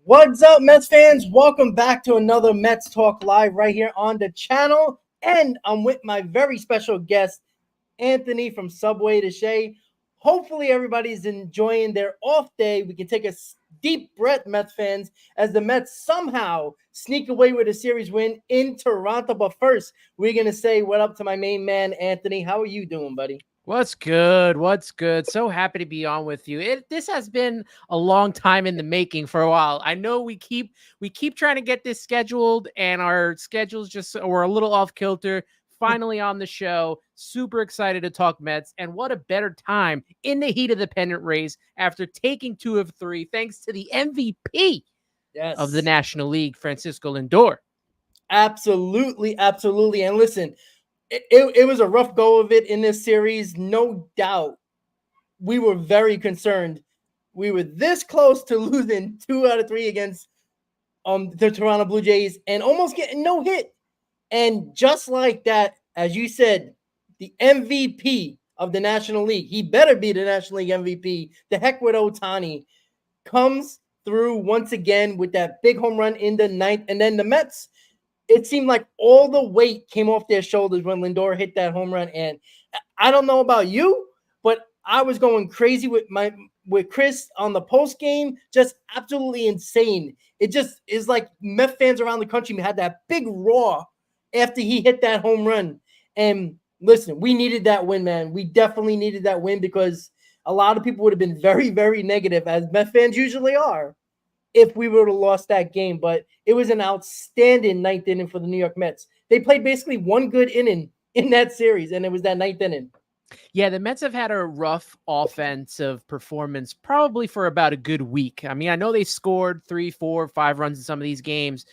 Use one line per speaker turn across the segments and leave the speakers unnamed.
What's up, Mets fans? Welcome back to another Mets Talk Live right here on the channel. And I'm with my very special guest, Anthony from Subway To Shea. Hopefully everybody's enjoying their off day. We can take a deep breath, Mets fans, as the Mets somehow sneak away with a series win in Toronto. But first, we're going to say what up to my main man, Anthony. How are you doing, buddy?
What's good? What's good? So happy to be on with you. This has been a long time in the making for a while. I know we keep trying to get this scheduled, and our schedules were a little off kilter. Finally on the show. Super excited to talk Mets, and what a better time in the heat of the pennant race after taking 2 of 3, thanks to the MVP of the National League, Francisco Lindor.
Absolutely, absolutely. And listen, it was a rough go of it in this series, no doubt. We were very concerned. We were this close to losing 2 out of 3 against the Toronto Blue Jays and almost getting no hit. And just like that, as you said, the MVP of the National League, he better be the National League MVP. The heck with Ohtani comes through once again with that big home run in the 9th. And then the Mets, it seemed like all the weight came off their shoulders when Lindor hit that home run. And I don't know about you, but I was going crazy with Chris on the post game, just absolutely insane. It just is like Mets fans around the country had that big roar after he hit that home run. And listen, we needed that win, man. We definitely needed that win because a lot of people would have been very, very negative, as Mets fans usually are, if we would have lost that game. But it was an outstanding 9th inning for the New York Mets. They played basically one good inning in that series, and it was that 9th inning.
Yeah, the Mets have had a rough offensive performance probably for about a good week. I mean, I know they scored 3, 4, 5 runs in some of these games,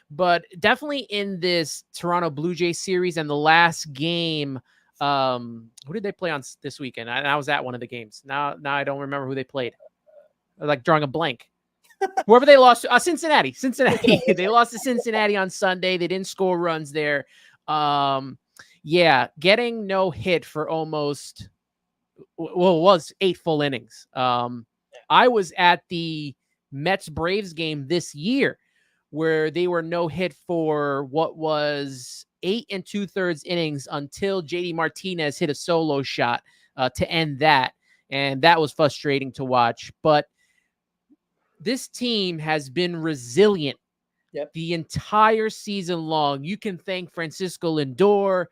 but definitely in this Toronto Blue Jays series and the last game, who did they play on this weekend? I was at one of the games. Now I don't remember who they played. I'm like drawing a blank. Whoever they lost to, Cincinnati. They lost to Cincinnati on Sunday. They didn't score runs there. Yeah, getting no hit for almost, well, it was 8 full innings. I was at the Mets Braves game this year where they were no hit for what was 8 2/3 innings until JD Martinez hit a solo shot to end that. And that was frustrating to watch. But this team has been resilient the entire season long. You can thank Francisco Lindor.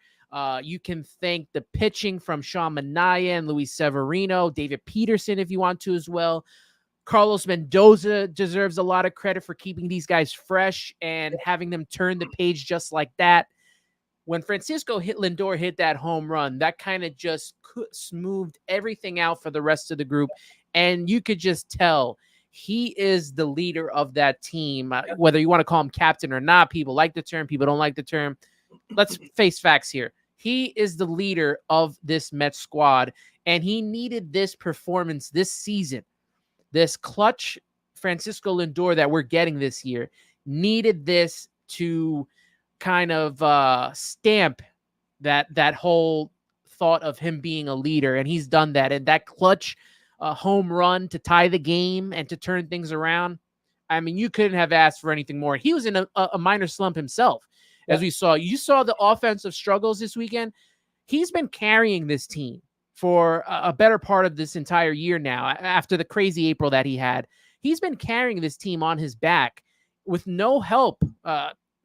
You can thank the pitching from Sean Manaea and Luis Severino, David Peterson, if you want to as well. Carlos Mendoza deserves a lot of credit for keeping these guys fresh and having them turn the page just like that. When Francisco Lindor hit that home run, that kind of just smoothed everything out for the rest of the group. And you could just tell he is the leader of that team, whether you want to call him captain or not. People like the term, people don't like the term. Let's face facts here. He is the leader of this Mets squad, and he needed this performance this season. This clutch Francisco Lindor that we're getting this year needed this to kind of stamp that whole thought of him being a leader, and he's done that. And that clutch home run to tie the game and to turn things around, I mean, you couldn't have asked for anything more. He was in a minor slump himself, as we saw. You saw the offensive struggles this weekend. He's been carrying this team for a better part of this entire year now. After the crazy April that he had, he's been carrying this team on his back with no help.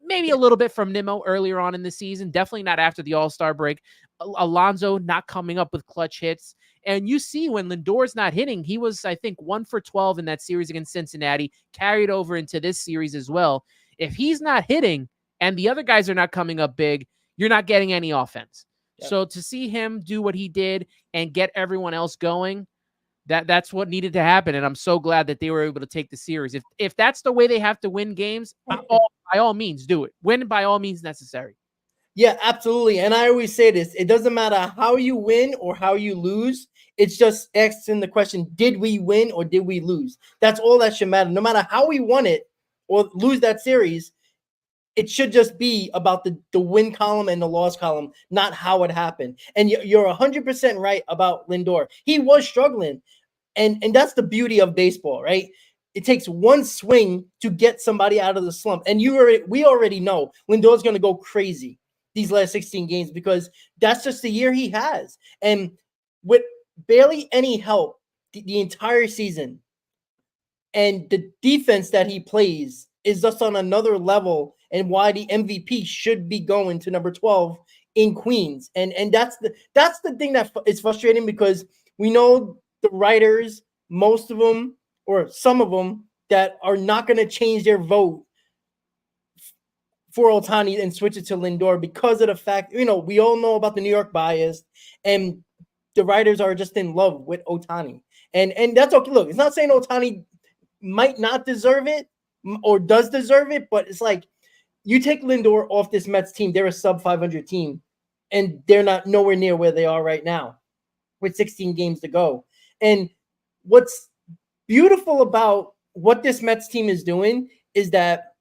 Maybe a little bit from Nimmo earlier on in the season. Definitely not after the All-Star break. Alonso not coming up with clutch hits. And you see when Lindor's not hitting, he was, I think, 1 for 12 in that series against Cincinnati, carried over into this series as well. If he's not hitting and the other guys are not coming up big, you're not getting any offense. Yep. So to see him do what he did and get everyone else going, that's what needed to happen. And I'm so glad that they were able to take the series. If that's the way they have to win games, by all means, do it. Win by all means necessary.
Yeah, absolutely. And I always say this, it doesn't matter how you win or how you lose. It's just asking the question, did we win or did we lose? That's all that should matter. No matter how we won it or lose that series, it should just be about the win column and the loss column, not how it happened. And you're 100% right about Lindor. He was struggling. And that's the beauty of baseball, right? It takes one swing to get somebody out of the slump. And we already know Lindor's going to go crazy these last 16 games because that's just the year he has. And with barely any help the entire season, and the defense that he plays is just on another level, and why the MVP should be going to number 12 in Queens. And that's the thing that is frustrating, because we know the writers, most of them or some of them, that are not going to change their vote for Ohtani and switch it to Lindor because of the fact, we all know about the New York bias, and the writers are just in love with Ohtani. And that's okay. Look, it's not saying Ohtani might not deserve it or does deserve it, but it's like, you take Lindor off this Mets team, they're a sub 500 team, and they're not nowhere near where they are right now with 16 games to go. And what's beautiful about what this Mets team is doing is that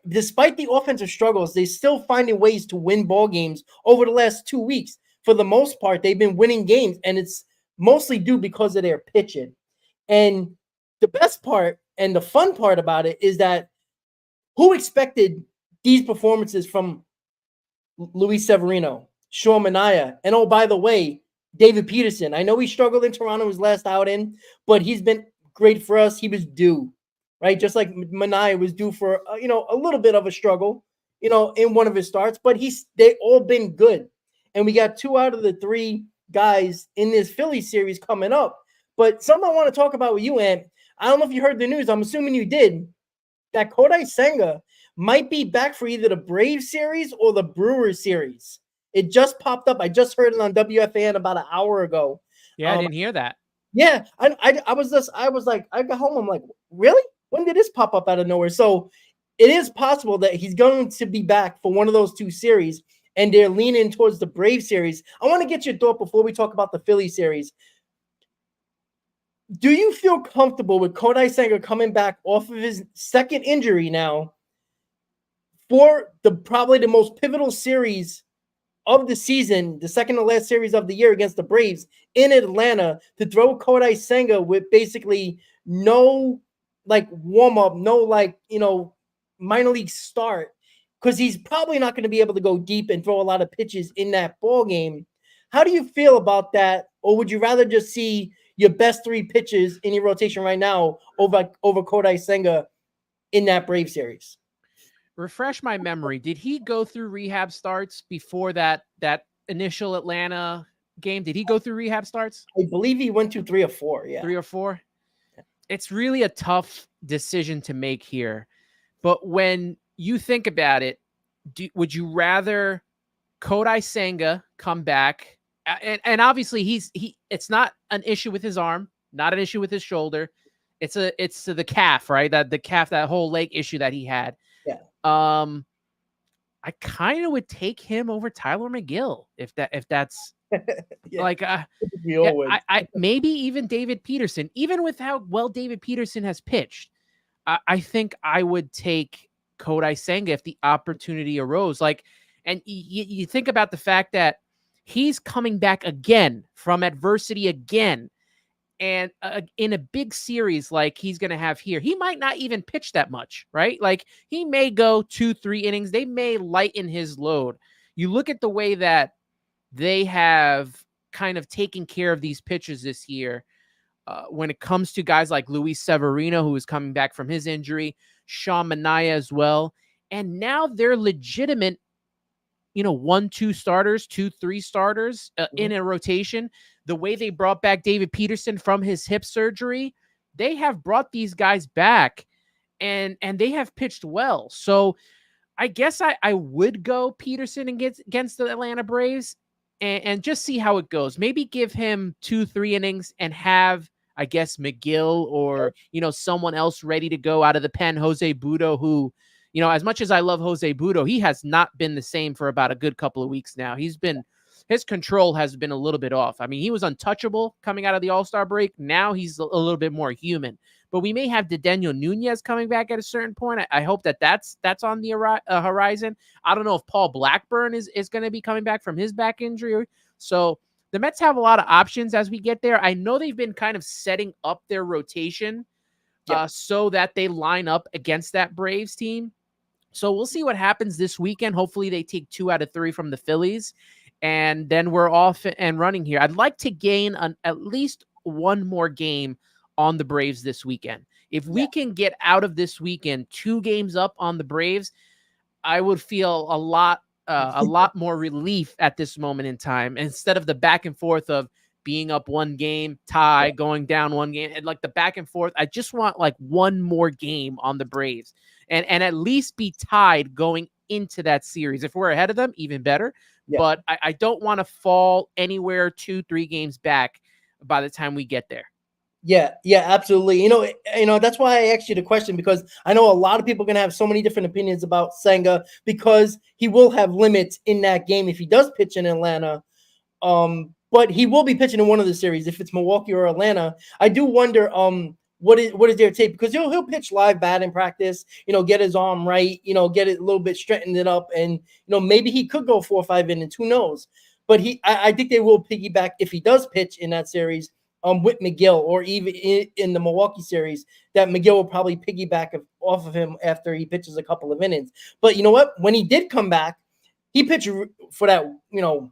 despite the offensive struggles, they're still finding ways to win ball games over the last 2 weeks. For the most part, they've been winning games, and it's mostly due because of their pitching. And the best part and the fun part about it is that who expected these performances from Luis Severino, Sean Manaea, and oh, by the way, David Peterson? I know he struggled in Toronto his last outing, but he's been great for us. He was due, right? Just like Manaea was due for, a little bit of a struggle, in one of his starts, but they all been good. And we got 2 out of the 3 guys in this Phillies series coming up. But something I want to talk about with you, Ant, I don't know if you heard the news. I'm assuming you did. That Kodai Senga might be back for either the Braves series or the Brewers series. It just popped up. I just heard it on WFAN about an hour ago.
Yeah, I didn't hear that.
Yeah, I was like, I got home. I'm like, really? When did this pop up out of nowhere? So it is possible that he's going to be back for one of those 2 series, and they're leaning towards the Braves series. I want to get your thought before we talk about the Philly series. Do you feel comfortable with Kodai Senga coming back off of his second injury now for probably the most pivotal series of the season, the second to last series of the year against the Braves in Atlanta, to throw Kodai Senga with basically no warm up, no minor league start, because he's probably not going to be able to go deep and throw a lot of pitches in that ball game? How do you feel about that? Or would you rather just see your best 3 pitches in your rotation right now over Kodai Senga in that Brave series?
Refresh my memory. Did he go through rehab starts before that initial Atlanta game? Did he go through rehab starts?
I believe he went to 3 or 4. Yeah.
3 or 4. It's really a tough decision to make here. But when you think about it, would you rather Kodai Senga come back? And obviously it's not an issue with his arm, not an issue with his shoulder. It's the calf, right? That whole leg issue that he had.
Yeah.
I kind of would take him over Tyler McGill if that's
yeah.
I maybe even David Peterson, even with how well David Peterson has pitched. I think I would take Kodai Senga if the opportunity arose. And you think about the fact that he's coming back again from adversity again. And in a big series like he's going to have here, he might not even pitch that much, right? He may go 2-3 innings. They may lighten his load. You look at the way that they have kind of taken care of these pitchers this year when it comes to guys like Luis Severino, who is coming back from his injury, Sean Manaea as well. And now they're legitimate, 1-2 starters, 2-3 starters in a rotation. The way they brought back David Peterson from his hip surgery, they have brought these guys back and they have pitched well. So I guess I would go Peterson against the Atlanta Braves and just see how it goes. Maybe give him 2-3 innings and have, I guess, McGill or, someone else ready to go out of the pen, Jose Butto, who, as much as I love Jose Butto, he has not been the same for about a good couple of weeks now. His control has been a little bit off. I mean, he was untouchable coming out of the All-Star break. Now he's a little bit more human. But we may have Daniel Nunez coming back at a certain point. I hope that's on the horizon. I don't know if Paul Blackburn is going to be coming back from his back injury. So the Mets have a lot of options as we get there. I know they've been kind of setting up their rotation so that they line up against that Braves team. So we'll see what happens this weekend. Hopefully they take 2 out of 3 from the Phillies, and then we're off and running here. I'd like to gain at least one more game on the Braves this weekend. If we can get out of this weekend 2 games up on the Braves, I would feel a lot more relief at this moment in time, instead of the back and forth of being up 1 game, tie, going down 1 game, and like the back and forth. I just want like one more game on the Braves and at least be tied going into that series. If we're ahead of them, even better.
Yeah.
But I don't want to fall anywhere 2-3 games back by the time we get there.
Yeah, absolutely. That's why I asked you the question, because I know a lot of people are going to have so many different opinions about Senga, because he will have limits in that game if he does pitch in Atlanta. But he will be pitching in one of the series if it's Milwaukee or Atlanta. I do wonder what is their tape, because he'll pitch live batting practice, get his arm right, get it a little bit straightened it up, and maybe he could go 4 or 5 innings, who knows. But I think they will piggyback if he does pitch in that series with McGill, or even in the Milwaukee series, that McGill will probably piggyback off of him after he pitches a couple of innings. But you know what? When he did come back, he pitched for that,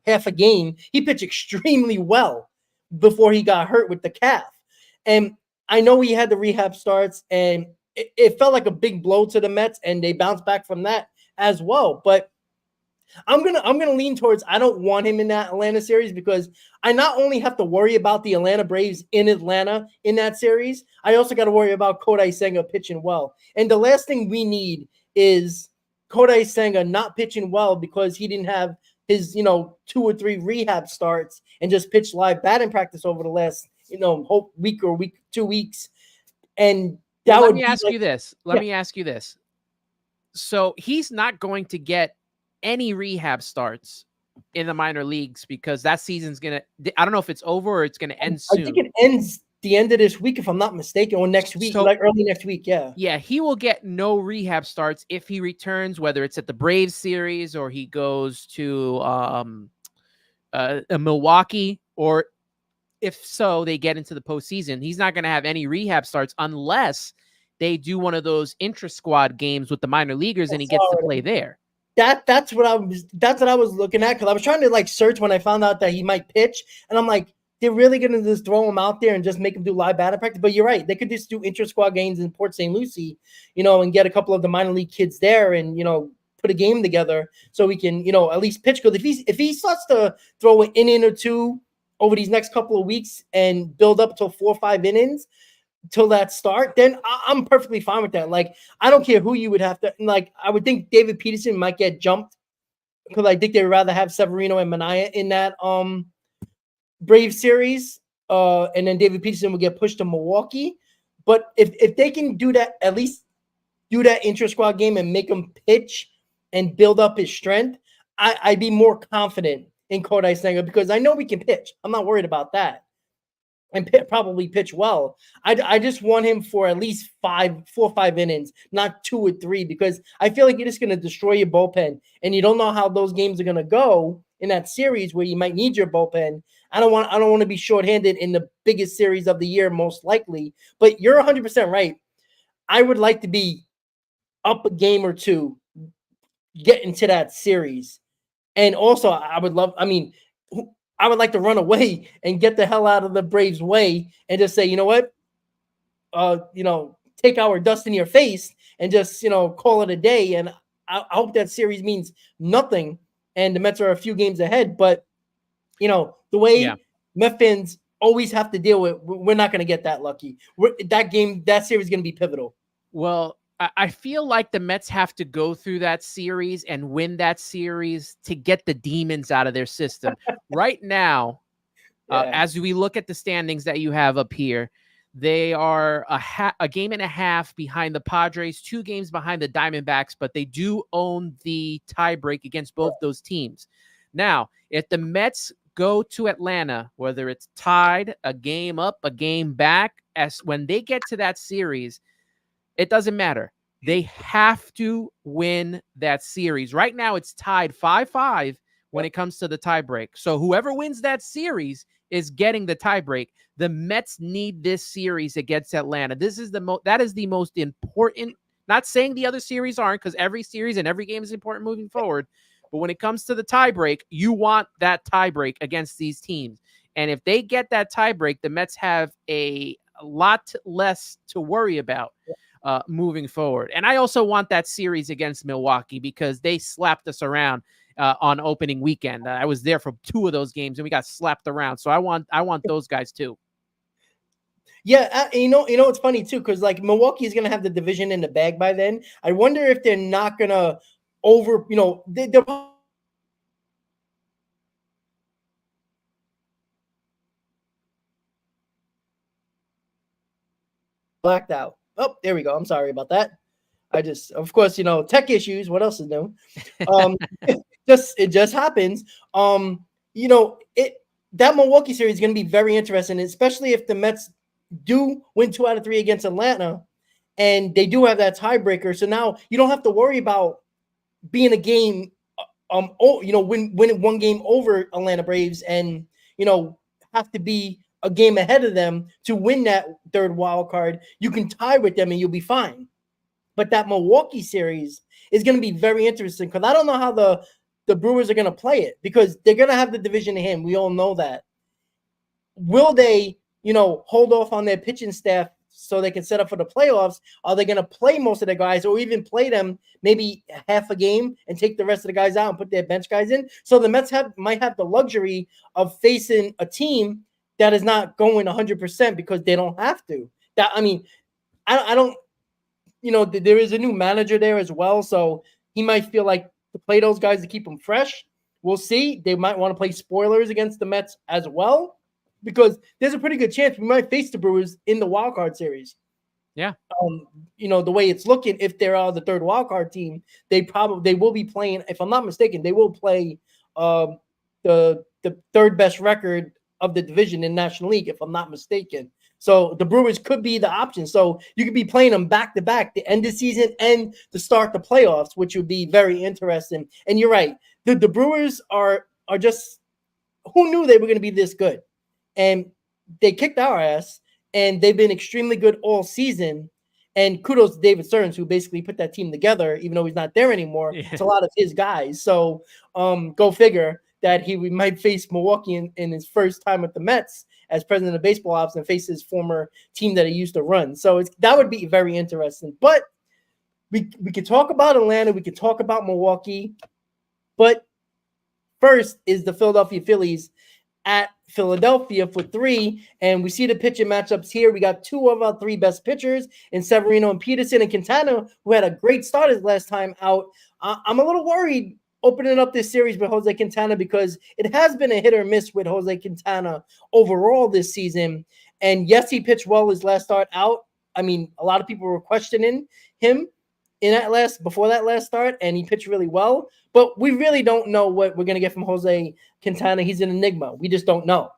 half a game. He pitched extremely well before he got hurt with the calf. And I know he had the rehab starts, and it felt like a big blow to the Mets, and they bounced back from that as well. But I'm gonna lean towards, I don't want him in that Atlanta series, because I not only have to worry about the Atlanta Braves in Atlanta in that series, I also got to worry about Kodai Senga pitching well. And the last thing we need is Kodai Senga not pitching well because he didn't have his 2 or 3 rehab starts and just pitched live batting practice over the last week or 2 weeks. And that
Let
would
me ask you this. Let me ask you this. So he's not going to get any rehab starts in the minor leagues, because that season's gonna, I don't know if it's over or it's gonna end soon.
I think it ends the end of this week, if I'm not mistaken, or next week, like early next week.
Yeah, he will get no rehab starts if he returns, whether it's at the Braves series or he goes to Milwaukee, or if so, they get into the postseason. He's not going to have any rehab starts unless they do one of those intra-squad games with the minor leaguers and he gets to play there.
That's what I was looking at, because I was trying to search when I found out that he might pitch, and I'm like, they're really gonna just throw him out there and just make him do live batting practice. But you're right, they could just do intra-squad games in Port St. Lucie, and get a couple of the minor league kids there, and put a game together so we can at least pitch. Because if he starts to throw an inning or 2 over these next couple of weeks and build up to 4 or 5 innings till that start, then I'm perfectly fine with that. I don't care who you would have to, I would think David Peterson might get jumped, because I think they would rather have Severino and Manaea in that Brave series, and then David Peterson would get pushed to Milwaukee. But if they can do that, at least do that intra-squad game and make him pitch and build up his strength, I'd be more confident in Kodai Senga, because I know we can pitch. I'm not worried about that. And probably pitch well. I just want him for at least 4 or 5 innings, not 2 or 3, because I feel like you're just going to destroy your bullpen, and you don't know how those games are going to go in that series where you might need your bullpen. I don't want to be shorthanded in the biggest series of the year, most likely. But you're 100% right. I would like to be up a game or 2, get into that series, and also I would like to run away and get the hell out of the Braves' way and just say, you know what, take our dust in your face and just, call it a day. And I hope that series means nothing and the Mets are a few games ahead. But, the way Met fans always have to deal with, we're not going to get that lucky. That series is going to be pivotal.
Well, I feel like the Mets have to go through that series and win that series to get the demons out of their system. Right now, as we look at the standings that you have up here, they are a game and a half behind the Padres, 2 games behind the Diamondbacks, but they do own the tiebreak against both those teams. Now, if the Mets go to Atlanta, whether it's tied, a game up, a game back, when they get to that series, it doesn't matter. They have to win that series. Right now, it's tied 5-5 when it comes to the tiebreak. So whoever wins that series is getting the tiebreak. The Mets need this series against Atlanta. That is the most important. Not saying the other series aren't, because every series and every game is important moving forward. But when it comes to the tiebreak, you want that tiebreak against these teams. And if they get that tiebreak, the Mets have a lot less to worry about moving forward. And I also want that series against Milwaukee, because they slapped us around on opening weekend. I was there for 2 of those games and we got slapped around. So I want those guys too.
Yeah, it's funny too, because like Milwaukee is gonna have the division in the bag by then. I wonder if they're not gonna they're blacked out. Oh, there we go. I'm sorry about that. Of course, tech issues. What else is new? Um, it just happens. That Milwaukee series is going to be very interesting, especially if the Mets do win 2 out of 3 against Atlanta, and they do have that tiebreaker. So now you don't have to worry about being a game, win 1 game over Atlanta Braves, and have to be a game ahead of them to win that 3rd wild card. You can tie with them and you'll be fine. But that Milwaukee series is going to be very interesting, because I don't know how the Brewers are going to play it, because they're going to have the division in hand. We all know that. Will they, hold off on their pitching staff so they can set up for the playoffs? Are they going to play most of the guys, or even play them maybe half a game and take the rest of the guys out and put their bench guys in? So the Mets might have the luxury of facing a team that is not going 100% because they don't have to. I don't. There is a new manager there as well, so he might feel like to play those guys to keep them fresh. We'll see. They might want to play spoilers against the Mets as well, because there's a pretty good chance we might face the Brewers in the wild card series.
Yeah.
The way it's looking, if they're the 3rd wild card team, they will be playing. If I'm not mistaken, they will play the 3rd best record of the division in National League, if I'm not mistaken. So the Brewers could be the option. So you could be playing them back to back, the end of the season and to start the playoffs, which would be very interesting. And you're right, the Brewers are just, who knew they were going to be this good? And they kicked our ass, and they've been extremely good all season. And kudos to David Stearns, who basically put that team together, even though he's not there anymore. Yeah. It's a lot of his guys. So go figure that he might face Milwaukee in his first time with the Mets as president of baseball ops, and face his former team that he used to run. So that would be very interesting. But we could talk about Atlanta, we could talk about Milwaukee, but first is the Philadelphia Phillies at Philadelphia for 3, and we see the pitching matchups here. We got 2 of our 3 best pitchers in Severino and Peterson, and Quintana, who had a great start his last time out. I'm a little worried opening up this series with Jose Quintana, because it has been a hit or miss with Jose Quintana overall this season. And yes, he pitched well his last start out. I mean, a lot of people were questioning him before that last start, and he pitched really well. But we really don't know what we're going to get from Jose Quintana. He's an enigma. We just don't know.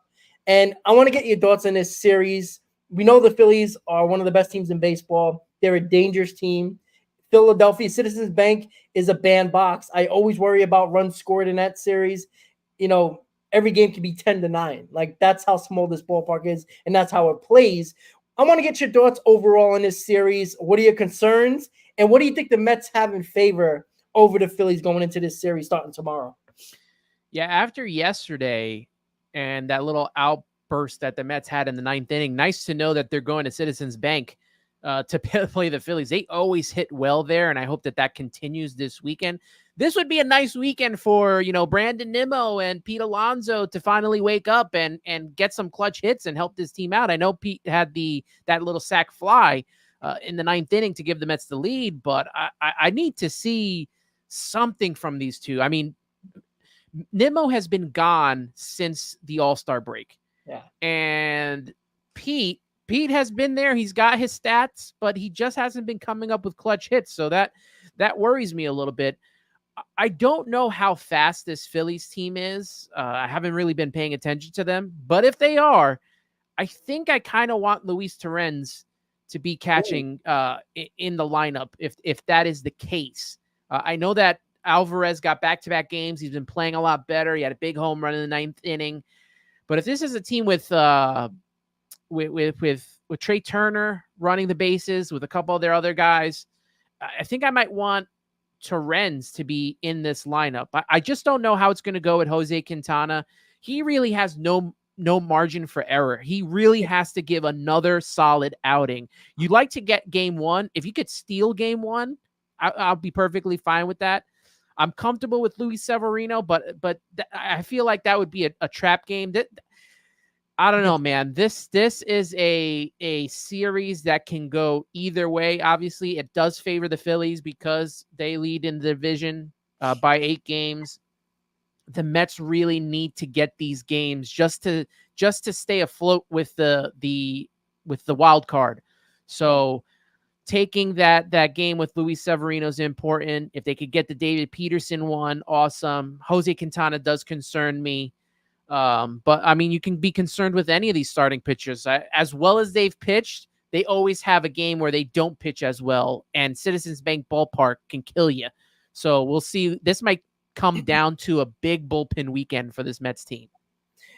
And I want to get your thoughts on this series. We know the Phillies are one of the best teams in baseball. They're a dangerous team. Philadelphia Citizens Bank is a bandbox. I always worry about runs scored in that series. Every game can be 10-9. Like, that's how small this ballpark is, and that's how it plays. I want to get your thoughts overall on this series. What are your concerns, and what do you think the Mets have in favor over the Phillies going into this series starting tomorrow?
Yeah, after yesterday and that little outburst that the Mets had in the 9th inning, nice to know that they're going to Citizens Bank to play the Phillies. They always hit well there, and I hope that continues this weekend. This would be a nice weekend for, Brandon Nimmo and Pete Alonso to finally wake up and get some clutch hits and help this team out. I know Pete had that little sac fly in the 9th inning to give the Mets the lead, but I need to see something from these two. I mean, Nimmo has been gone since the All-Star break.
Yeah.
And Pete has been there. He's got his stats, but he just hasn't been coming up with clutch hits. So that worries me a little bit. I don't know how fast this Phillies team is. I haven't really been paying attention to them, but if they are, I think I kind of want Luis Torrens to be catching in the lineup if that is the case. I know that Alvarez got back-to-back games. He's been playing a lot better. He had a big home run in the 9th inning. But if this is a team with Trey Turner running the bases with a couple of their other guys, I think I might want Torrens to be in this lineup. I just don't know how it's going to go with Jose Quintana. He really has no margin for error. He really has to give another solid outing. You'd like to get game one. If you could steal game one, I'll be perfectly fine with that. I'm comfortable with Luis Severino, but I feel like that would be a trap game. I don't know, man. This is a series that can go either way. Obviously, it does favor the Phillies because they lead in the division by 8 games. The Mets really need to get these games just to stay afloat with the wild card. So taking that game with Luis Severino is important. If they could get the David Peterson one, awesome. Jose Quintana does concern me. But I mean, you can be concerned with any of these starting pitchers. As well as they've pitched, they always have a game where they don't pitch as well, and Citizens Bank Ballpark can kill you. So we'll see. This might come down to a big bullpen weekend for this Mets team.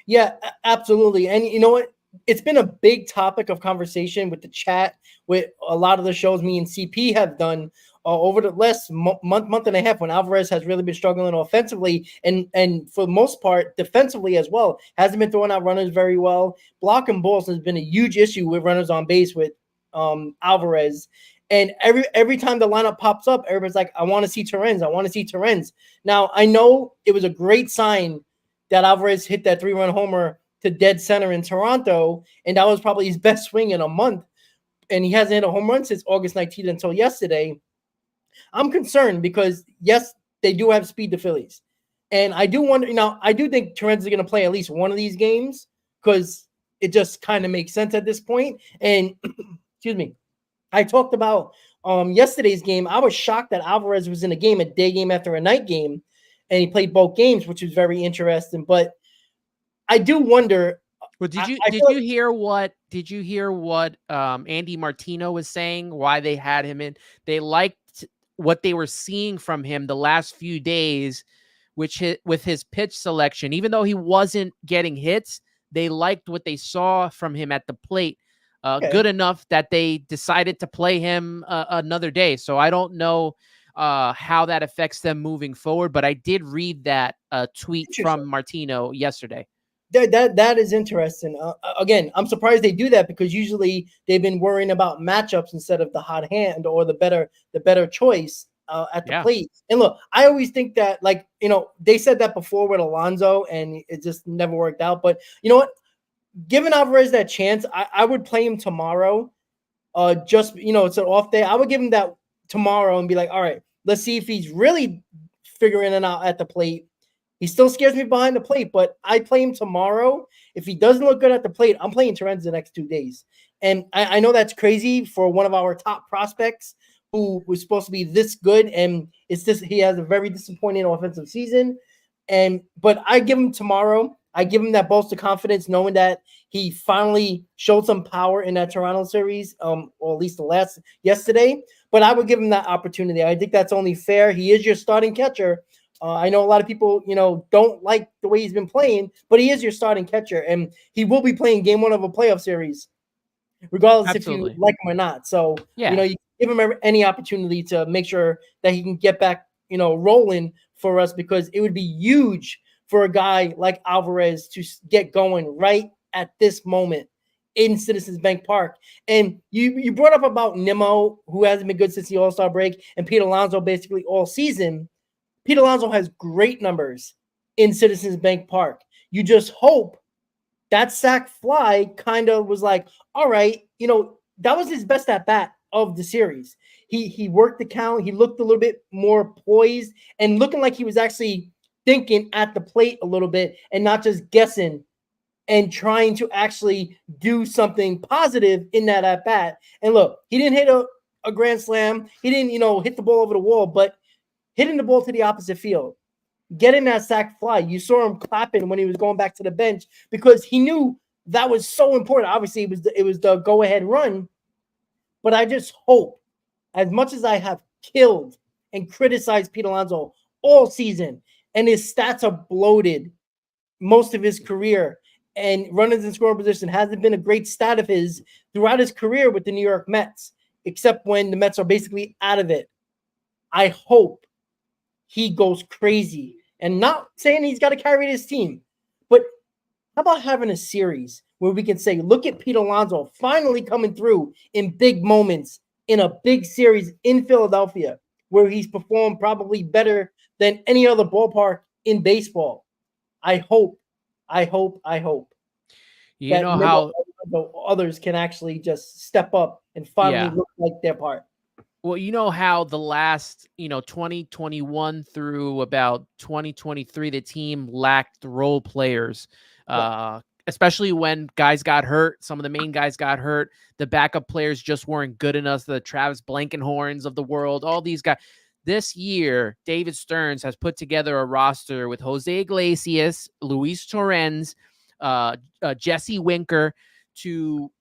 Yeah, absolutely. And you know what? It's been a big topic of conversation with the chat, with a lot of the shows me and CP have done over the last month and a half, when Alvarez has really been struggling offensively and for the most part defensively as well. Hasn't been throwing out runners very well. Blocking balls has been a huge issue with runners on base with Alvarez. And every time the lineup pops up, everybody's like, I want to see Torrens. I want to see Torrens. Now, I know it was a great sign that Alvarez hit that 3-run homer to dead center in Toronto, and that was probably his best swing in a month. And he hasn't hit a home run since August 19th until yesterday. I'm concerned because, yes, they do have speed, the Phillies. And I do wonder, I do think Torrens is going to play at least one of these games because it just kind of makes sense at this point. And, excuse me, I talked about yesterday's game. I was shocked that Alvarez was in a game, a day game after a night game, and he played both games, which was very interesting. But I do wonder.
Well, did you hear what Andy Martino was saying? Why they had him in? They liked what they were seeing from him the last few days, with his pitch selection. Even though he wasn't getting hits, they liked what they saw from him at the plate. Good enough that they decided to play him another day. So I don't know how that affects them moving forward, but I did read that tweet from Martino yesterday.
That is interesting. Again, I'm surprised they do that because usually they've been worrying about matchups instead of the hot hand or the better choice at the plate. And look, I always think that, like, they said that before with Alonso and it just never worked out. But you know what? Giving Alvarez that chance, I would play him tomorrow. It's an off day. I would give him that tomorrow and be like, all right, let's see if he's really figuring it out at the plate. He still scares me behind the plate, but I play him tomorrow. If he doesn't look good at the plate, I'm playing Torrens the next 2 days. And I know that's crazy for one of our top prospects who was supposed to be this good, and he has a very disappointing offensive season. But I give him tomorrow. I give him that boost of confidence, knowing that he finally showed some power in that Toronto series, or at least yesterday. But I would give him that opportunity. I think that's only fair. He is your starting catcher. I know a lot of people, don't like the way he's been playing, but he is your starting catcher, and he will be playing game 1 of a playoff series, regardless if you like him or not. So, you give him any opportunity to make sure that he can get back, rolling for us, because it would be huge for a guy like Alvarez to get going right at this moment in Citizens Bank Park. And you brought up about Nimmo, who hasn't been good since the All-Star break, and Pete Alonso basically all season. Pete Alonso has great numbers in Citizens Bank Park. You just hope that sac fly kind of was like, all right, that was his best at bat of the series. He worked the count. He looked a little bit more poised and looking like he was actually thinking at the plate a little bit and not just guessing and trying to actually do something positive in that at bat. And look, he didn't hit a grand slam. He didn't, hit the ball over the wall, but hitting the ball to the opposite field, getting that sac fly. You saw him clapping when he was going back to the bench because he knew that was so important. Obviously, it was the go-ahead run. But I just hope, as much as I have killed and criticized Pete Alonso all season, and his stats are bloated most of his career, and runners in scoring position hasn't been a great stat of his throughout his career with the New York Mets, except when the Mets are basically out of it. I hope he goes crazy. And not saying he's got to carry his team, but how about having a series where we can say, look at Pete Alonso finally coming through in big moments in a big series in Philadelphia, where he's performed probably better than any other ballpark in baseball. I hope
You
that
know how,
others can actually just step up and finally
yeah.
look like their part.
Well, you know how the last, 2021 through about 2023, the team lacked role players,
Right.
especially when guys got hurt. Some of the main guys got hurt. The backup players just weren't good enough. The Travis Blankenhorns of the world, all these guys. This year, David Stearns has put together a roster with Jose Iglesias, Luis Torrens, Jesse Winker to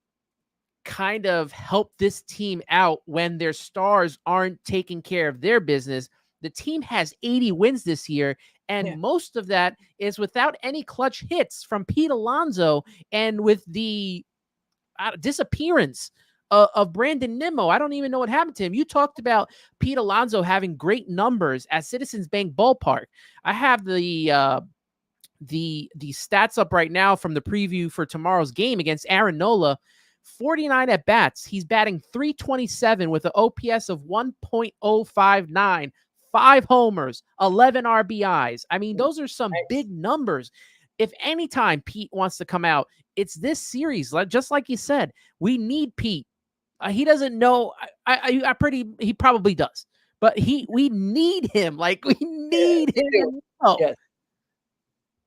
kind of help this team out when their stars aren't taking care of their business. The team has 80 wins this year, and most of that is without any clutch hits from Pete Alonso and with the disappearance of Brandon Nimmo. I don't even know what happened to him. You talked about Pete Alonso having great numbers at Citizens Bank Ballpark. I have the stats up right now from the preview for tomorrow's game against Aaron Nola. 49 at bats. He's batting .327 with an OPS of 1.059, 5 homers, 11 RBIs. I mean, those are some big numbers. If anytime Pete wants to come out, it's this series. Just like you said, we need Pete. He doesn't know. He probably does, but we need him. Like, we need him.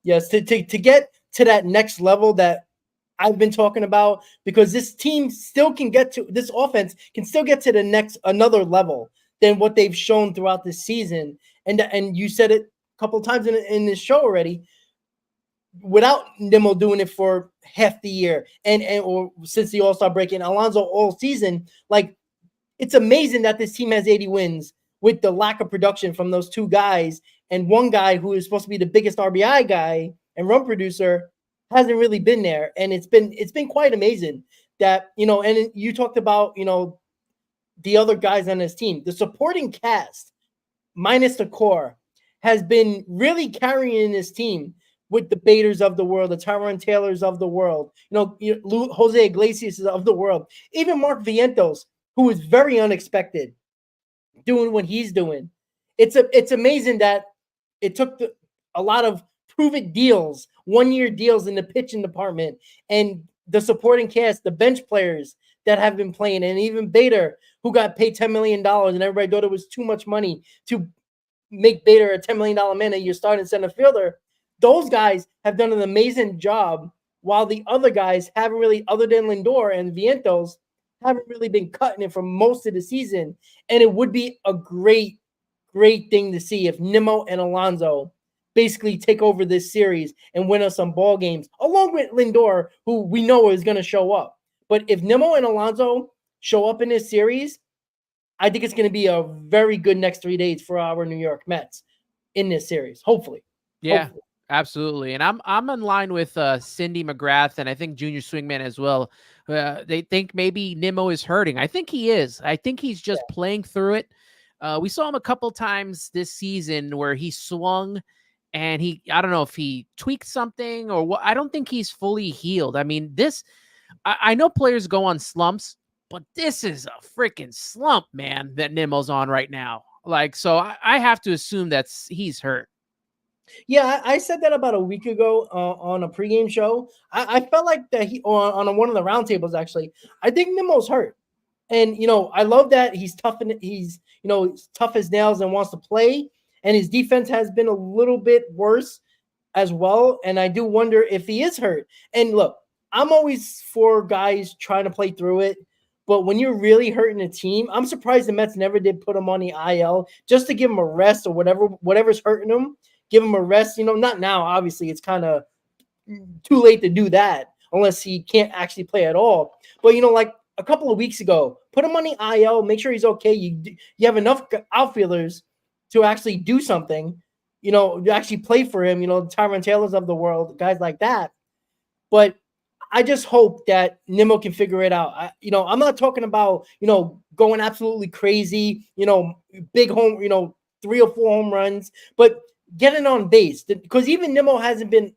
Yes, to get to that next level that I've been talking about, because this team still can get to, this offense can still get to another level than what they've shown throughout the season. And you said it a couple of times in this show already, without Nimmo doing it for half the year or since the All-Star break, and Alonso all season, like, it's amazing that this team has 80 wins with the lack of production from those two guys, and one guy who is supposed to be the biggest RBI guy and run producer hasn't really been there. And it's been quite amazing that, and you talked about, the other guys on this team, the supporting cast minus the core has been really carrying this team with the Baders of the world, the Tyrone Taylors of the world, Jose Iglesias of the world, even Mark Vientos, who is very unexpected doing what he's doing. It's amazing that it took a lot of prove-it deals, one-year deals in the pitching department, and the supporting cast, the bench players that have been playing, and even Bader, who got paid $10 million, and everybody thought it was too much money to make Bader a $10 million man and you're starting center fielder. Those guys have done an amazing job, while the other guys haven't really, other than Lindor and Vientos, haven't really been cutting it for most of the season. And it would be a great thing to see if Nimmo and Alonso basically take over this series and win us some ball games, along with Lindor, who we know is going to show up. But if Nimmo and Alonso show up in this series, I think it's going to be a very good next 3 days for our New York Mets in this series, hopefully.
Yeah, absolutely. And I'm in line with Cindy McGrath, and I think Junior Swingman as well. They think maybe Nimmo is hurting. I think he is. I think he's just playing through it. We saw him a couple times this season where he swung, and I don't know if he tweaked something or what. I don't think he's fully healed. I mean, I know players go on slumps, but this is a freaking slump, man, that Nimmo's on right now. Like, so I have to assume that he's hurt.
Yeah, I said that about a week ago on a pregame show. I felt like that on one of the roundtables, actually. I think Nimmo's hurt. And, I love that he's tough and he's tough as nails and wants to play. And his defense has been a little bit worse as well. And I do wonder if he is hurt. And look, I'm always for guys trying to play through it. But when you're really hurting a team, I'm surprised the Mets never did put him on the IL just to give him a rest, or whatever's hurting him, give him a rest. Not now, obviously. It's kind of too late to do that unless he can't actually play at all. But, like a couple of weeks ago, put him on the IL, make sure he's okay. You have enough outfielders to actually do something, to actually play for him, Tyrone Taylors of the world, guys like that. But I just hope that Nimmo can figure it out. I'm not talking about, going absolutely crazy, big home, 3 or 4 home runs, but getting on base. Because even Nimmo hasn't been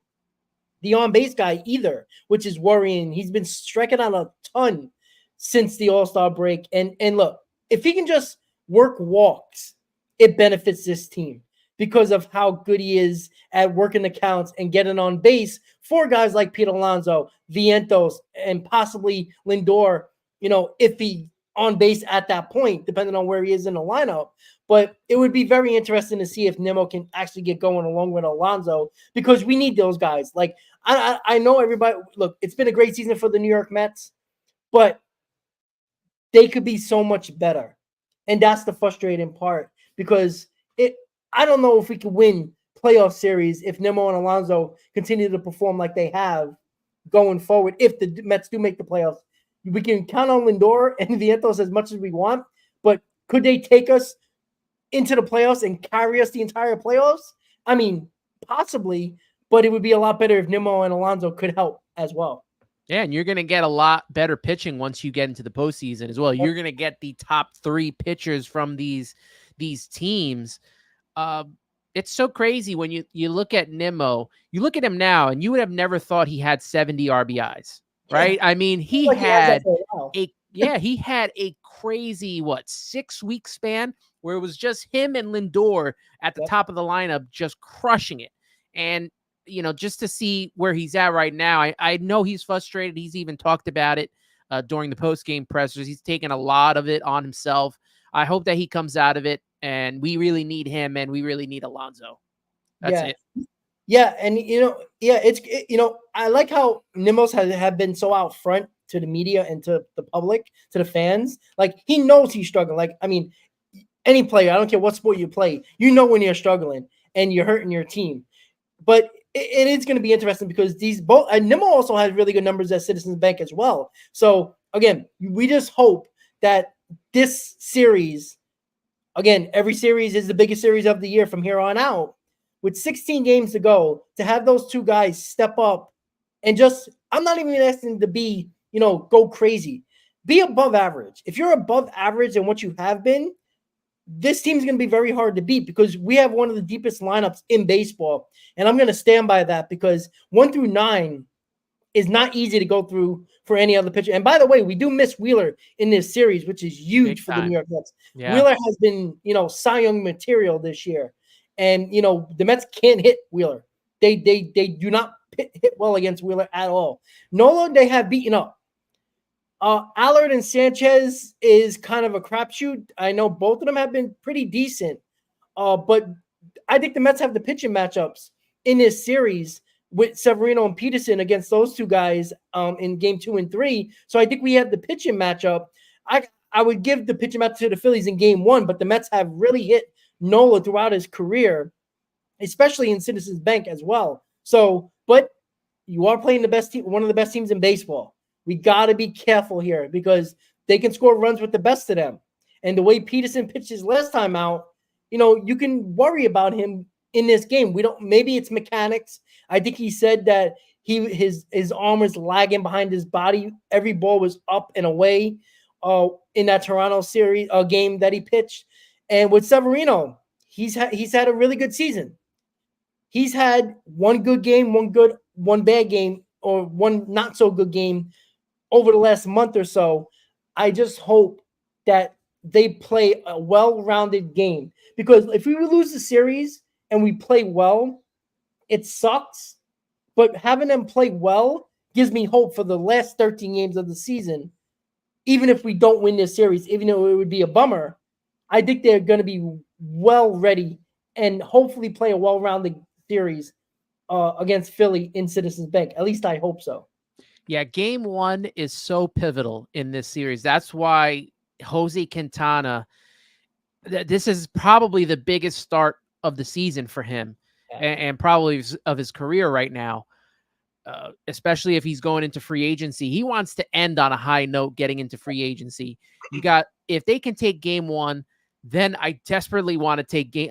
the on base guy either, which is worrying. He's been striking out a ton since the All-Star break. And look, if he can just work walks, it benefits this team because of how good he is at working the counts and getting on base for guys like Pete Alonso, Vientos, and possibly Lindor, if he on base at that point, depending on where he is in the lineup. But it would be very interesting to see if Nimmo can actually get going along with Alonso, because we need those guys. Like, I know everybody, look, it's been a great season for the New York Mets, but they could be so much better. And that's the frustrating part, because I don't know if we can win playoff series if Nimmo and Alonso continue to perform like they have going forward. If the Mets do make the playoffs, we can count on Lindor and Vientos as much as we want, but could they take us into the playoffs and carry us the entire playoffs? I mean, possibly, but it would be a lot better if Nimmo and Alonso could help as well.
Yeah, and you're going to get a lot better pitching once you get into the postseason as well. You're going to get the top 3 pitchers from these teams. It's so crazy when you look at Nimmo. You look at him now, and you would have never thought he had 70 RBIs, right? I mean, he had a crazy 6-week span where it was just him and Lindor at the top of the lineup, just crushing it. And just to see where he's at right now, I know he's frustrated. He's even talked about it during the post-game pressers. He's taken a lot of it on himself. I hope that he comes out of it, and we really need him, and we really need Alonso. That's it.
Yeah, and I like how Nimmo's have been so out front to the media and to the public, to the fans. Like, he knows he's struggling. Like, I mean, any player, I don't care what sport you play, when you're struggling and you're hurting your team. But it is going to be interesting because Nimmo also has really good numbers at Citizens Bank as well. So again, we just hope that this series, again, every series is the biggest series of the year from here on out. With 16 games to go, to have those two guys step up and I'm not even asking to be, go crazy. Be above average. If you're above average than what you have been, this team's going to be very hard to beat, because we have one of the deepest lineups in baseball. And I'm going to stand by that, because 1 through 9 is not easy to go through for any other pitcher. And by the way, we do miss Wheeler in this series, which is huge for the New York Mets. Yeah. Wheeler has been, Cy Young material this year. And, the Mets can't hit Wheeler. They do not hit well against Wheeler at all. Nola, they have beaten up. Allard and Sanchez is kind of a crapshoot. I know both of them have been pretty decent, but I think the Mets have the pitching matchups in this series with Severino and Peterson against those two guys in game 2 and 3. So I think we have the pitching matchup. I would give the pitching matchup to the Phillies in game 1, but the Mets have really hit Nola throughout his career, especially in Citizens Bank as well. So, but you are playing the best team, one of the best teams in baseball. We got to be careful here, because they can score runs with the best of them. And the way Peterson pitched his last time out, you can worry about him in this game. Maybe it's mechanics. I think he said that his arm was lagging behind his body. Every ball was up and away in that Toronto series game that he pitched. And with Severino, he's had a really good season. He's had one good game, one bad game, or one not so good game over the last month or so. I just hope that they play a well-rounded game, because if we lose the series and we play well, it sucks. But having them play well gives me hope for the last 13 games of the season. Even if we don't win this series, even though it would be a bummer, I think they're going to be well ready and hopefully play a well-rounded series against Philly in Citizens Bank. At least I hope so.
Yeah, game 1 is so pivotal in this series. That's why Jose Quintana, this is probably the biggest start of the season for him, and probably of his career right now, especially if he's going into free agency. He wants to end on a high note getting into free agency. If they can take game 1, then I desperately want to take game.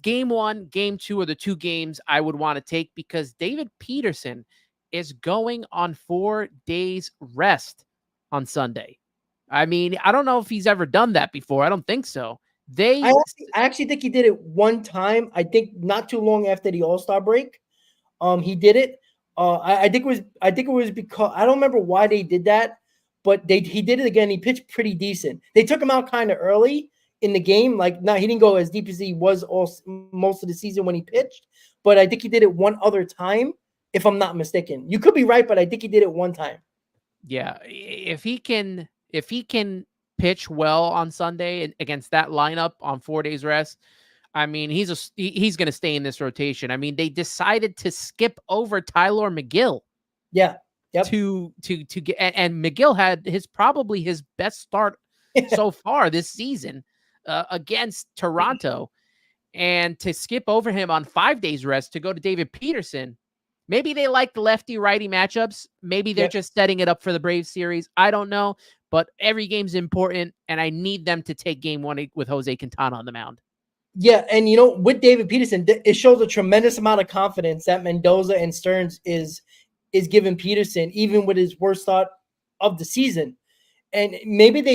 Game 1, game 2 are the two games I would want to take, because David Peterson is going on 4 days rest on Sunday. I mean, I don't know if he's ever done that before. I don't think so.
I actually think he did it one time. I think not too long after the All-Star break. He did it. I think it was because I don't remember why they did that, but he did it again. He pitched pretty decent. They took him out kind of early in the game. Like, no, he didn't go as deep as he was most of the season when he pitched. But I think he did it one other time, if I'm not mistaken. You could be right, but I think he did it one time.
Yeah, if he can pitch well on Sunday against that lineup on 4 days rest, I mean, he's going to stay in this rotation. I mean, they decided to skip over Tyler McGill.
Yeah. Yep.
To get, and McGill had probably his best start so far this season against Toronto, and to skip over him on 5 days rest to go to David Peterson. Maybe they like the lefty righty matchups. Maybe they're just setting it up for the Braves series. I don't know, but every game's important, and I need them to take game 1 with Jose Quintana on the mound.
Yeah, and with David Peterson, it shows a tremendous amount of confidence that Mendoza and Stearns is giving Peterson, even with his worst start of the season. And maybe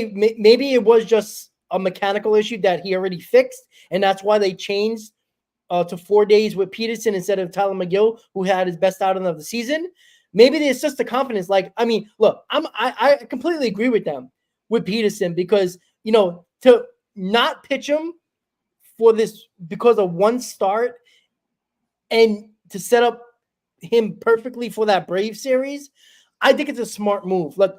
it was just a mechanical issue that he already fixed, and that's why they changed to 4 days with Peterson instead of Tyler McGill, who had his best outing of the season. Maybe it's just the confidence. Like, I mean, look, I completely agree with them with Peterson because to not pitch him for this because of one start and to set up him perfectly for that Brave series, I think it's a smart move. Look,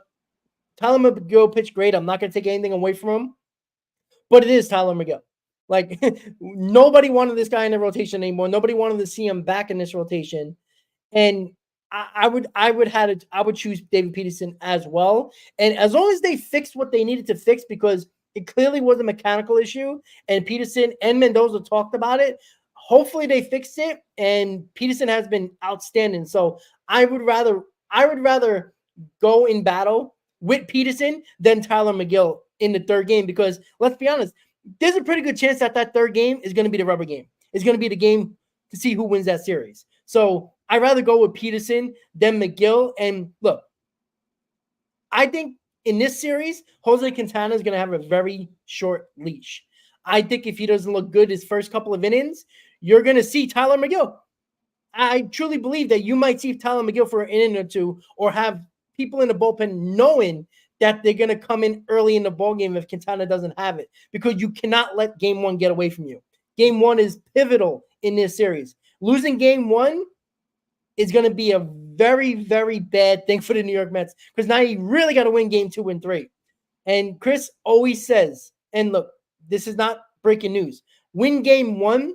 Tyler McGill pitched great. I'm not going to take anything away from him, but it is Tyler McGill. Like, nobody wanted this guy in the rotation anymore. Nobody wanted to see him back in this rotation, and I would choose David Peterson as well. And as long as they fixed what they needed to fix, because it clearly was a mechanical issue, and Peterson and Mendoza talked about it. Hopefully they fixed it, and Peterson has been outstanding. So I would rather go in battle with Peterson than Tyler McGill in the third game, because let's be honest, there's a pretty good chance that third game is going to be the rubber game. It's going to be the game to see who wins that series. So I'd rather go with Peterson than McGill. And look, I think in this series, Jose Quintana is going to have a very short leash. I think if he doesn't look good his first couple of innings, you're going to see Tyler McGill. I truly believe that you might see Tyler McGill for an inning or two, or have people in the bullpen knowing that they're going to come in early in the ballgame if Quintana doesn't have it, because you cannot let game 1 get away from you. Game 1 is pivotal in this series. Losing game 1 is going to be a very, very bad thing for the New York Mets, because now you really got to win game 2 and 3. And Chris always says, and look, this is not breaking news, win game 1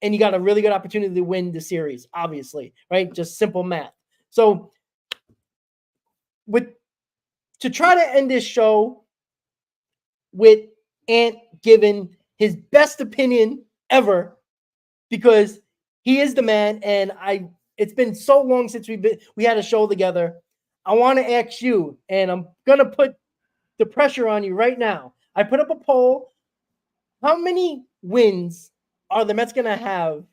and you got a really good opportunity to win the series, obviously, right? Just simple math. So to try to end this show with Ant giving his best opinion ever, because he is the man, and it's been so long since we had a show together. I want to ask you, and I'm gonna put the pressure on you right now. I put up a poll. How many wins are the Mets gonna have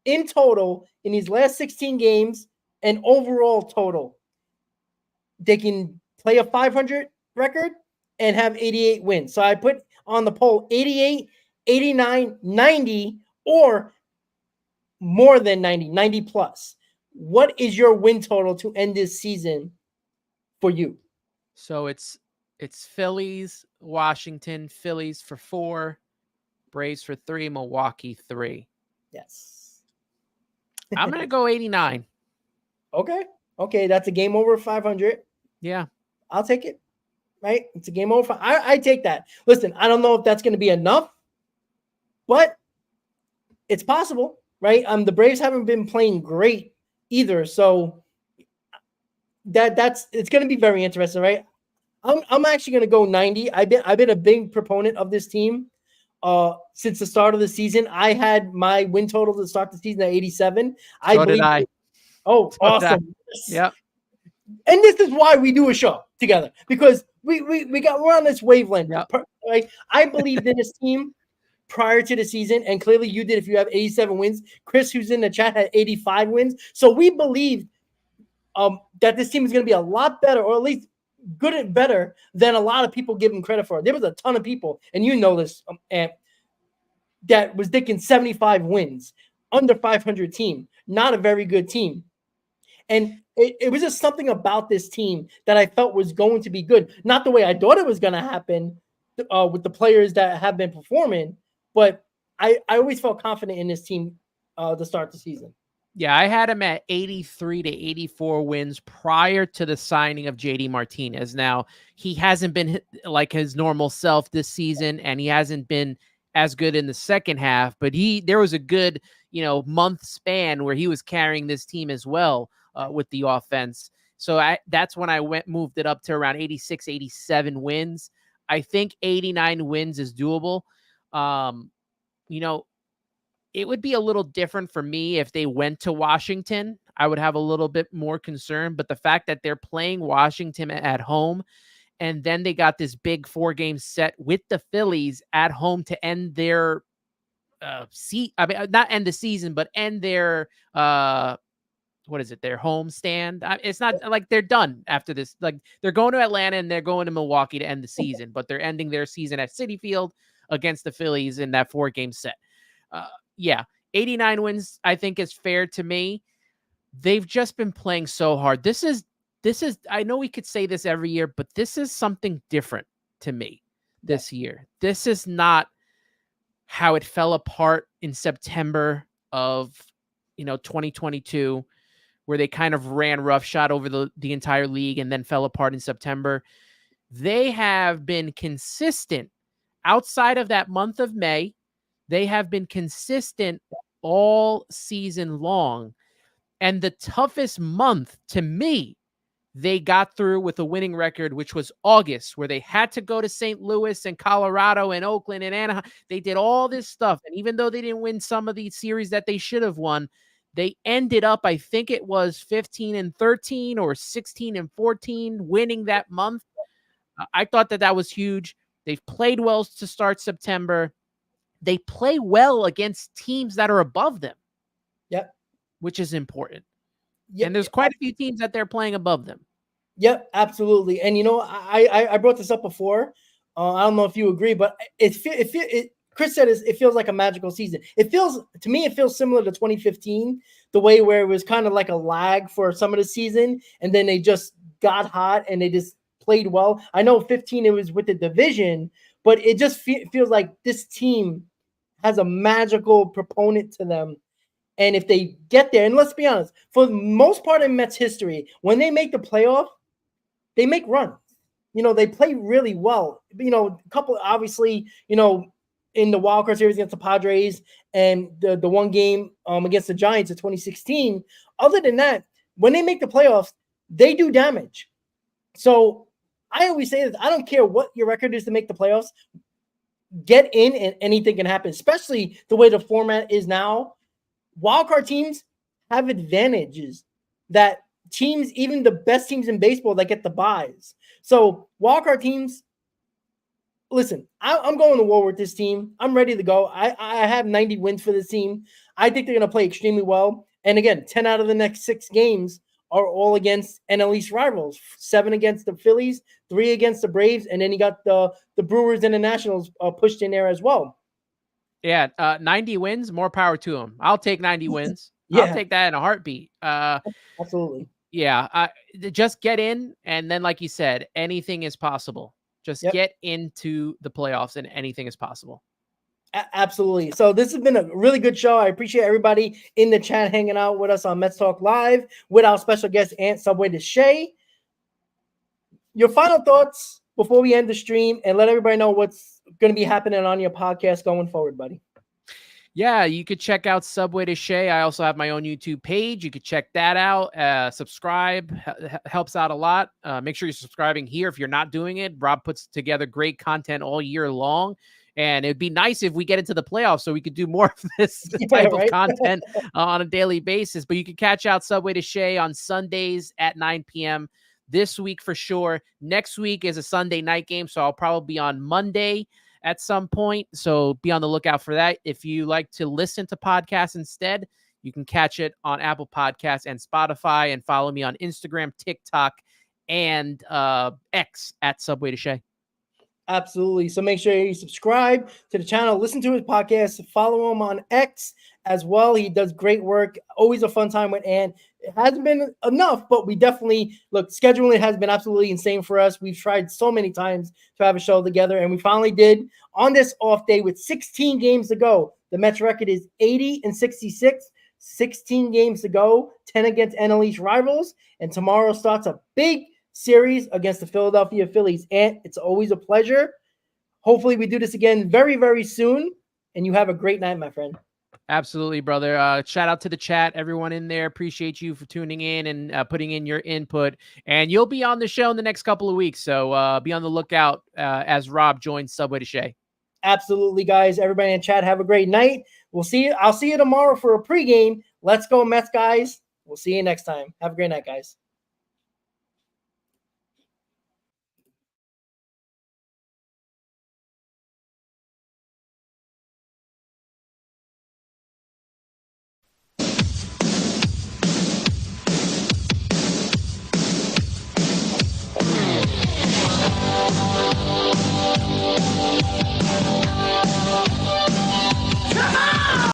in total in these last 16 games and overall total? They can play a 500 record and have 88 wins. So I put on the poll 88, 89, 90, or more than 90 plus. What is your win total to end this season for you?
So it's Phillies, Washington, Phillies for 4, Braves for 3, Milwaukee 3.
Yes.
I'm going to go 89.
Okay, that's a game over 500.
Yeah.
I'll take it. Right? It's a game over. I take that. Listen, I don't know if that's going to be enough, but it's possible, right? The Braves haven't been playing great either, so it's going to be very interesting, right? I'm actually going to go 90. I've been a big proponent of this team since the start of the season. I had my win total to start the season at 87.
So did I.
Oh, awesome!
Yep.
And this is why we do a show together, because we're on this wavelength.
Yep.
Right? I believed in this team prior to the season, and clearly you did. If you have 87 wins, Chris, who's in the chat, had 85 wins. So we believed that this team is going to be a lot better, or at least good and better than a lot of people give them credit for. There was a ton of people, and you know this, and that was thinking 75 wins, under 500 team, not a very good team. And it was just something about this team that I felt was going to be good. Not the way I thought it was going to happen with the players that have been performing, but I always felt confident in this team to start the season.
Yeah, I had him at 83 to 84 wins prior to the signing of JD Martinez. Now, he hasn't been like his normal self this season, and he hasn't been as good in the second half, but there was a good, month span where he was carrying this team as well with the offense. So that's when I moved it up to around 86, 87 wins. I think 89 wins is doable. It would be a little different for me if they went to Washington. I would have a little bit more concern, but the fact that they're playing Washington at home, and then they got this big 4-game set with the Phillies at home to end their not end the season, but end their their home stand. It's not like they're done after this. Like, they're going to Atlanta and they're going to Milwaukee to end the season, but they're ending their season at Citi Field against the Phillies in that 4-game set. Yeah, 89 wins, I think, is fair to me. They've just been playing so hard. This is, I know we could say this every year, but this is something different to me this year. This is not how it fell apart in September of, 2022, where they kind of ran roughshod over the entire league and then fell apart in September. They have been consistent outside of that month of May. They have been consistent all season long. And the toughest month to me, they got through with a winning record, which was August, where they had to go to St. Louis and Colorado and Oakland and Anaheim. They did all this stuff. And even though they didn't win some of these series that they should have won, they ended up, I think it was 15-13 or 16-14, winning that month. I thought that was huge. They've played well to start September. They play well against teams that are above them.
Yep.
Which is important.
Yep.
And there's quite a few teams that they're playing above them.
Yep, absolutely. And I brought this up before. I don't know if you agree, but Chris said it feels like a magical season. It feels similar to 2015, the way where it was kind of like a lag for some of the season, and then they just got hot and they just played well. I know 15 it was with the division, but it just feels like this team has a magical proponent to them. And if they get there, and let's be honest, for the most part in Mets history, when they make the playoff, they make runs. They play really well. A couple, obviously, in the wildcard series against the Padres and the one game against the Giants in 2016. Other than that, when they make the playoffs, they do damage. So I always say this: I don't care what your record is to make the playoffs. Get in, and anything can happen. Especially the way the format is now. Wildcard teams have advantages that teams, even the best teams in baseball, that get the buys. So wildcard teams, listen, I'm going to war with this team. I'm ready to go. I have 90 wins for this team. I think they're going to play extremely well. And again, 10 out of the next 6 games are all against NL East rivals. 7 against the Phillies, 3 against the Braves, and then you got the Brewers and the Nationals pushed in there as well.
Yeah, 90 wins, more power to them. I'll take 90 wins.
Yeah.
I'll take that in a heartbeat.
Absolutely.
Yeah, just get in, and then, like you said, anything is possible. Just get into the playoffs, and anything is possible.
Absolutely. So this has been a really good show. I appreciate everybody in the chat hanging out with us on Mets Talk Live with our special guest, Subway To Shea. Your final thoughts before we end the stream, and let everybody know what's going to be happening on your podcast going forward, buddy.
Yeah, you could check out Subway To Shea. I also have my own YouTube page. You could check that out. Subscribe. Helps out a lot. Make sure you're subscribing here if you're not doing it. Rob puts together great content all year long. And it'd be nice if we get into the playoffs so we could do more of this type of content on a daily basis. But you can catch out Subway To Shea on Sundays at 9 p.m. this week for sure. Next week is a Sunday night game, so I'll probably be on Monday at some point. So be on the lookout for that. If you like to listen to podcasts instead, You can catch it on Apple Podcasts and Spotify, and follow me on Instagram, TikTok, and X at Subway To Shea.
Absolutely. So make sure you subscribe to the channel, listen to his podcast, follow him on X as well. He does great work. Always a fun time with Ant. It hasn't been enough, but we definitely scheduling has been absolutely insane for us. We've tried so many times to have a show together, and we finally did on this off day with 16 games to go. The Mets record is 80-66, 16 games to go, 10 against NL East rivals, and tomorrow starts a big series against the Philadelphia Phillies. And it's always a pleasure. Hopefully we do this again very, very soon. And you have a great night, my friend.
Absolutely, brother. Shout out to the chat, everyone in there. Appreciate you for tuning in and putting in your input. And you'll be on the show in the next couple of weeks. So be on the lookout as Rob joins Subway To Shea.
Absolutely, guys. Everybody in chat, have a great night. We'll see you. I'll see you tomorrow for a pregame. Let's go, Mets, guys. We'll see you next time. Have a great night, guys.